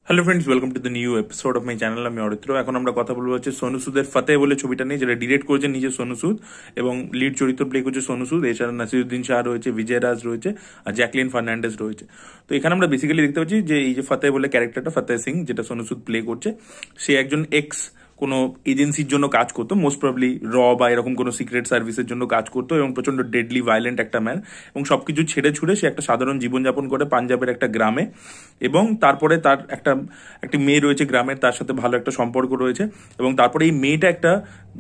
Hello friends, welcome to the new episode of my channel. আমি অরিত্র। এখন আমরা কথা বলবো হচ্ছে সোনু সুদের ফাতেহ বলে ছবিটা নিয়ে, যেটা ডিরেক্ট করেছে নিজে সোনু সুদ এবং লিড চরিত্র প্লে করছে সোনু সুদ। এছাড়া নাসিরুদ্দিন শাহ রয়েছে, বিজয় রাজ রয়েছে, আর জ্যাকলিন ফার্নান্ডেজ রয়েছে। তো এখানে আমরা বেসিক্যালি দেখতে পাচ্ছি যে এই যে ফাতেহ বলে ক্যারেক্টারটা, ফাতেহ সিং, যেটা সোনু সুদ প্লে করছে, সে একজন এক্স কোনো এজেন্সির জন্য কাজ করতো, মোস্ট প্রবলি বা এরকম কোনো সিক্রেট সার্ভিসের জন্য কাজ করতো, এবং প্রচন্ড ডেডলি ভায়োলেন্ট একটা ম্যান। এবং সবকিছু ছেড়ে ছুড়ে সে একটা সাধারণ জীবনযাপন করে পাঞ্জাবের একটা গ্রামে। এবং তারপরে তার একটি মেয়ে রয়েছে গ্রামের, তার সাথে ভালো একটা সম্পর্ক রয়েছে। এবং তারপরে এই মেয়েটা একটা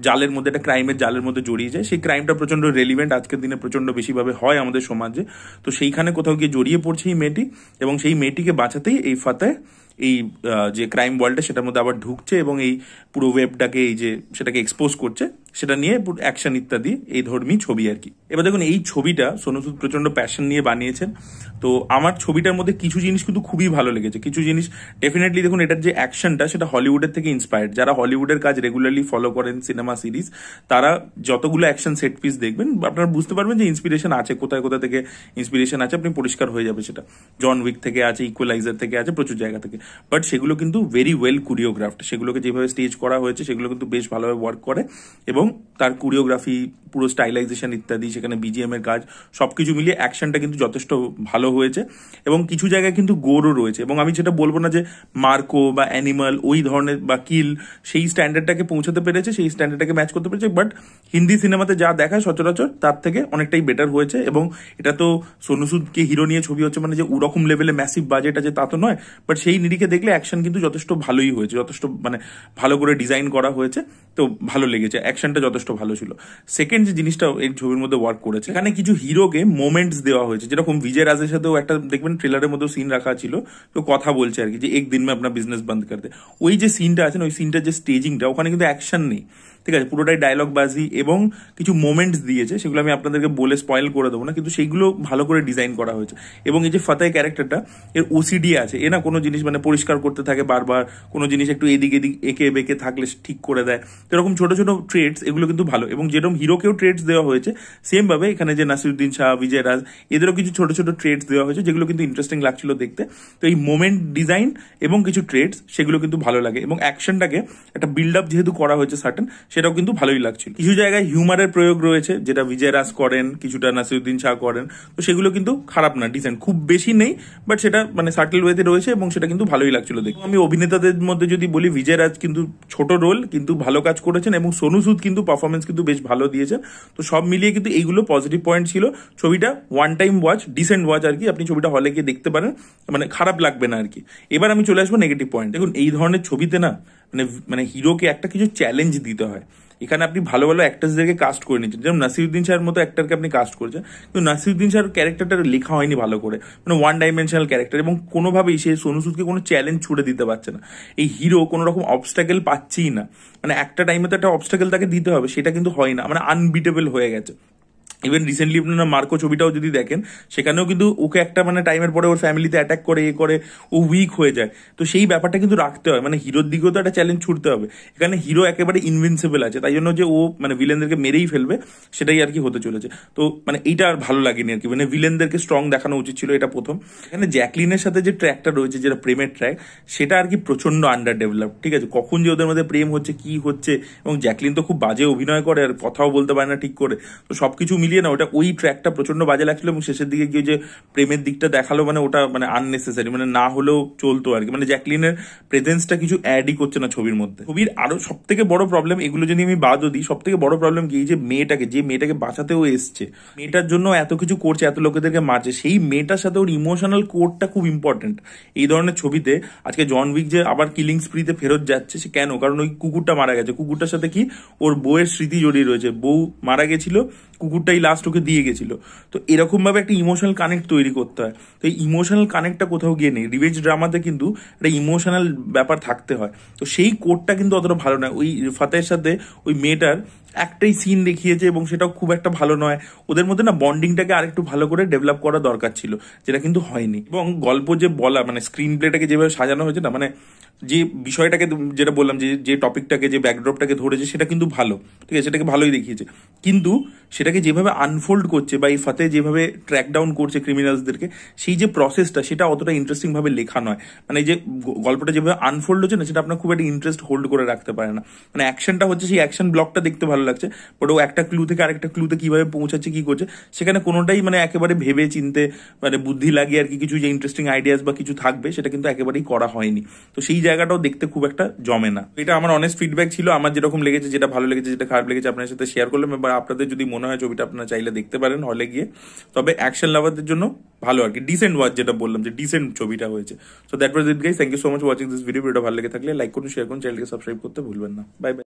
জালের মধ্যে, একটা ক্রাইমের জালের মধ্যে জড়িয়ে যায়। সেই ক্রাইমটা প্রচন্ড রেলিভেন্ট আজকের দিনে, প্রচন্ড বেশিভাবে হয় আমাদের সমাজে। তো সেইখানে কোথাও গিয়ে জড়িয়ে পড়ছে এই মেয়েটি, এবং সেই মেয়েটিকে বাঁচাতেই এই ফাতেহ এই যে ক্রাইম ওয়ার্ল্ডটা সেটার মধ্যে আবার ঢুকছে, এবং এই পুরো ওয়েবটাকে এই যে সেটাকে এক্সপোজ করছে, সেটা নিয়ে অ্যাকশন ইত্যাদি এই ধর্মী ছবি আর কি। এবার দেখুন, এই ছবিটা সোনু সুদ প্রচন্ড প্যাশন নিয়ে বানিয়েছেন। তো আমার ছবিটার মধ্যে কিছু জিনিস কিন্তু খুবই ভালো লেগেছে, কিছু জিনিস ডেফিনেটলি। দেখুন, এটার যে অ্যাকশনটা সেটা হলিউডের থেকে ইন্সপায়ার্ড। যারা হলিউডের কাজ রেগুলারলি ফলো করেন, সিনেমা সিরিজ, তারা যতগুলো অ্যাকশন সেট পিস দেখবেন, আপনারা বুঝতে পারবেন যে ইন্সপিরেশন আছে কোথায় কোথা থেকে ইন্সপিরেশন আছে, আপনি পরিষ্কার হয়ে যাবে সেটা। জন উইক থেকে আছে, ইকুয়ালাইজার থেকে আছে, প্রচুর জায়গা থেকে। বাট সেগুলো কিন্তু ভেরি ওয়েল কোরিওগ্রাফড। সেগুলোকে যেভাবে স্টেজ করা হয়েছে সেগুলো কিন্তু বেশ ভালোভাবে ওয়ার্ক করে, এবং তার কোরিওগ্রাফি, পুরো স্টাইলাইজেশন ইত্যাদি, সেখানে বিজিএম এর কাজ, সবকিছু মিলিয়ে অ্যাকশনটা কিন্তু যথেষ্ট ভালো হয়েছে। এবং কিছু জায়গায় কিন্তু গোরও রয়েছে। এবং আমি যেটা বলবো না যে মার্কো বা অ্যানিমাল ওই ধরনের বা কিল সেই স্ট্যান্ডার্ডটাকে পৌঁছাতে পেরেছে, সেই স্ট্যান্ডার্ডটাকে ম্যাচ করতে পেরেছে, বাট হিন্দি সিনেমাতে যা দেখায় সচরাচর তার থেকে অনেকটাই বেটার হয়েছে। এবং এটা তো সোনু সুদকে হিরো নিয়ে ছবি হচ্ছে, মানে যে ওরকম লেভেলে ম্যাসিভ বাজেট আছে তা তো নয়। বাট সেই নিরিখে দেখলে অ্যাকশন কিন্তু যথেষ্ট ভালোই হয়েছে, যথেষ্ট মানে ভালো করে ডিজাইন করা হয়েছে। তো ভালো লেগেছে, অ্যাকশনটা যথেষ্ট ভালো ছিল। সেকেন্ড যে জিনিসটা এই ছবির মধ্যে ওয়ার্ক করেছে, এখানে কিছু হিরোকে মোমেন্টস দেওয়া হয়েছে, যেরকম বিজয় রাজের সাথেও একটা দেখবেন ট্রেলারের মধ্যে সিন রাখা ছিল, তো কথা বলছে আর কি যে এক দিন মে আপনার বিজনেস বন্ধ করে দে। ওই যে সিনটা আছে না, ওই সিনটার যে স্টেজিংটা, ওখানে কিন্তু অ্যাকশন নেই, ঠিক আছে, পুরোটাই ডায়লগ বাজি এবং কিছু মোমেন্টস দিয়েছে। সেগুলো আমি আপনাদেরকে বলে স্পয়েল করে দেবো না, কিন্তু সেইগুলো ভালো করে ডিজাইন করা হয়েছে। এবং এই যে ফাতেহ ক্যারেক্টারটা, এর ওসিডি আছে, এ না কোনো জিনিস মানে পরিষ্কার করতে থাকে বারবার, কোনো জিনিস একটু এদিক এদিক এঁকে বেঁকে থাকলে ঠিক করে দেয়। তো এরকম ছোট ছোট ট্রেডস, এগুলো কিন্তু ভালো। এবং যেরকম হিরোকেও ট্রেডস দেওয়া হয়েছে, সেম ভাবে এখানে যে নাসিরুদ্দিন শাহ, বিজয় রাজ, এদেরও কিছু ছোট ছোট ট্রেডস দেওয়া হয়েছে, যেগুলো কিন্তু ইন্টারেস্টিং লাগছিল দেখতে। তো এই মোমেন্ট ডিজাইন এবং কিছু ট্রেডস, সেগুলো কিন্তু ভালো লাগে। এবং অ্যাকশনটাকে একটা বিল্ড আপ যেহেতু করা হয়েছে সার্টেন, সেটাও কিন্তু ভালোই লাগছিল। কিছু জায়গায় হিউমারের প্রয়োগ রয়েছে, যেটা বিজয় রাজ করেন, কিছুটা নাসিরুদ্দিন শাহ করেন। তো সেগুলো কিন্তু খারাপ না, ডিসেন্ট, খুব বেশি নেই, বাট সেটা মানে সার্টেল ওয়েতে রয়েছে, এবং সেটা কিন্তু ভালোই লাগছিল দেখতে। আমি অভিনেতাদের মধ্যে যদি বলি, বিজয় রাজ কিন্তু ছোট রোল কিন্তু ভালো কাজ করেছেন, এবং সোনু সুদ কিন্তু পারফরমেন্স কিন্তু বেশ ভালো দিয়েছেন। তো সব মিলিয়ে কিন্তু এইগুলো পজিটিভ পয়েন্ট ছিল। ছবিটা one time watch, decent watch আর কি, আপনি ছবিটা হলে গিয়ে দেখতে পারেন, মানে খারাপ লাগবে না আর কি। এবার আমি চলে আসবো নেগেটিভ পয়েন্ট। দেখুন, এই ধরনের ছবিতে না মানে মানে হিরোকে একটা কিছু চ্যালেঞ্জ দিতে হয়। এখানে আপনি ভালো ভালো অ্যাক্টার্সদেরকে কাস্ট করে নিচ্ছেন, যেমন নাসিরুদ্দিন শাহের মতো অ্যাক্টারকে আপনি কাস্ট করেছেন, কিন্তু নাসিরুদ্দিন শাহের ক্যারেক্টারটা লেখা হয়নি ভালো করে, মানে ওয়ান ডাইমেনশনাল ক্যারেক্টার। এবং কোনোভাবেই সে সোনু সুদকে কোনো চ্যালেঞ্জ ছুড়ে দিতে পারছে না। এই হিরো কোনো রকম অবস্টাকেল পাচ্ছেই না, মানে একটা টাইমে তো একটা অবস্টাকেল তাকে দিতে হবে, সেটা কিন্তু হয় না, মানে আনবিটেবল হয়ে গেছে। ইভেন রিসেন্টলি আপনারা মার্কো ছবিটাও যদি দেখেন, সেখানেও কিন্তু ওকে একটা মানে টাইমের পরে ওর ফ্যামিলিতে অ্যাটাক করে এ করে ও উইক হয়ে যায়। তো সেই ব্যাপারটা কিন্তু রাখতে হয়, মানে হিরোর দিকেও তো একটা চ্যালেঞ্জ ছুটতে হবে। এখানে হিরো একেবারে ইনভিনসিবল আছে, তাই জন্য যে ও মানে ভিলেনদেরকে মেরেই ফেলবে, সেটাই আর কি হতে চলেছে। তো মানে এইটা আর ভালো লাগেনি আর কি, মানে ভিলেনদেরকে স্ট্রং দেখানো উচিত ছিল, এটা প্রথম। এখানে জ্যাকলিনের সাথে যে ট্র্যাকটা রয়েছে, যেটা প্রেমের ট্র্যাক, সেটা আর কি প্রচন্ড আন্ডার ডেভেলপ, ঠিক আছে। কখন যে ওদের মধ্যে প্রেম হচ্ছে, কি হচ্ছে, এবং জ্যাকলিন তো খুব বাজে অভিনয় করে আর কথাও বলতে পারে না ঠিক করে। তো সবকিছু মিলিয়ে না ওটা, ওই ট্র্যাকটা প্রচন্ড বাজে লাগছিল। এবং শেষের দিকে গিয়ে যে প্রেমের দিকটা দেখালো, মানে ওটা মানে আননেসেসারি, মানে না হলেও চলতো আর কি। মানে জ্যাকলিনের প্রেজেন্সটা কিছু অ্যাডই করছে না ছবির মধ্যে। ছবির আরো সব থেকে বড় প্রবলেম, এগুলো যদি আমি বাদও দিই, সব থেকে বড় প্রবলেম কি, যে মেয়েটাকে বাঁচাতেও এসছে, মেয়েটার জন্য এত কিছু করছে, এত লোকেদেরকে মারছে, সেই মেয়েটার সাথে ওর ইমোশনাল কোডটা খুব ইম্পর্টেন্ট এই ধরনের ছবিতে। আজকে জন উইক যে আবার কিলিং স্প্রিতে ফেরত যাচ্ছে, সে কেন? কারণ ওই কুকুরটা মারা গেছে, কুকুরটার সাথে কি ওর বউয়ের স্মৃতি জড়িয়ে রয়েছে, বউ মারা গেছিল, কুকুরটাই লাস্ট ওকে দিয়ে গেছিল। তো এরকম ভাবে একটা ইমোশনাল কানেক্ট তৈরি করতে হয়। তো এই ইমোশনাল কানেক্টটা কোথাও গিয়ে নেই। রিভেঞ্জ ড্রামাতে কিন্তু একটা ইমোশনাল ব্যাপার থাকতে হয়, তো সেই কোডটা কিন্তু অতটা ভালো নয়। ওই ফাতেহের সাথে ওই মেয়েটার একটাই সিন দেখিয়েছে এবং সেটাও খুব একটা ভালো নয়। ওদের মধ্যে না বন্ডিংটাকে আরেকটু ভালো করে ডেভেলপ করা দরকার ছিল, যেটা কিন্তু হয়নি। এবং গল্প যে বলা মানে স্ক্রিন প্লেটাকে যেভাবে সাজানো হয়েছে না, মানে যে বিষয়টাকে যেটা বললাম যে যে টপিকটাকে যে ব্যাকড্রপটাকে ধরেছে সেটা কিন্তু ভালো, ঠিক আছে, সেটাকে ভালোই দেখিয়েছে। কিন্তু সেটাকে যেভাবে আনফোল্ড করছে বা এই ফাতে যেভাবে ট্র্যাক ডাউন করছে ক্রিমিনালসদেরকে, সেই যে প্রসেসটা সেটা অতটা ইন্টারেস্টিং ভাবে লেখা নয়। মানে এই যে গল্পটা যেভাবে আনফোল্ড হচ্ছে না, সেটা আপনার খুব একটা ইন্টারেস্ট হোল্ড করে রাখতে পারে না। মানে অ্যাকশনটা হচ্ছে, সেই অ্যাকশন ব্লকটা দেখতে ভালো লাগছে, বাট ও একটা ক্লু থেকে আরেকটা ক্লুতে কিভাবে পৌঁছাচ্ছে কি করছে সেখানে কোনোটাই মানে একেবারে ভেবে চিনতে মানে বুদ্ধি লাগিয়ে আর কি কিছু যে ইন্টারেস্টিং আইডিয়াস বা কিছু থাকবে সেটা কিন্তু একেবারেই করা হয়নি। তো সেই জায়গাটাও দেখতে খুব একটা জমে না। এটা আমার অনেস্ট ফিডব্যাক ছিল, আমার যেরকম লেগেছে, যেটা ভালো লেগেছে যেটা খারাপ লেগেছে আপনার সাথে শেয়ার করলাম। এবার আপনাদের যদি মনে হয় ছবিটা আপনারা চাইলে দেখতে পারেন হলে গিয়ে। তবে অ্যাকশন লাভারদের জন্য ভালো আর কি, ডিসেন্ট ওয়াচ, যেটা বললাম যে ডিসেন্ট ছবিটা হয়েছে। So that was it guys, thank you so much watching this video. ভিডিওটা ভালো লেগে থাকলে লাইক করুন, শেয়ার করুন, চ্যানেলকে সাবস্ক্রাইব করতে ভুলবেন না। Bye bye.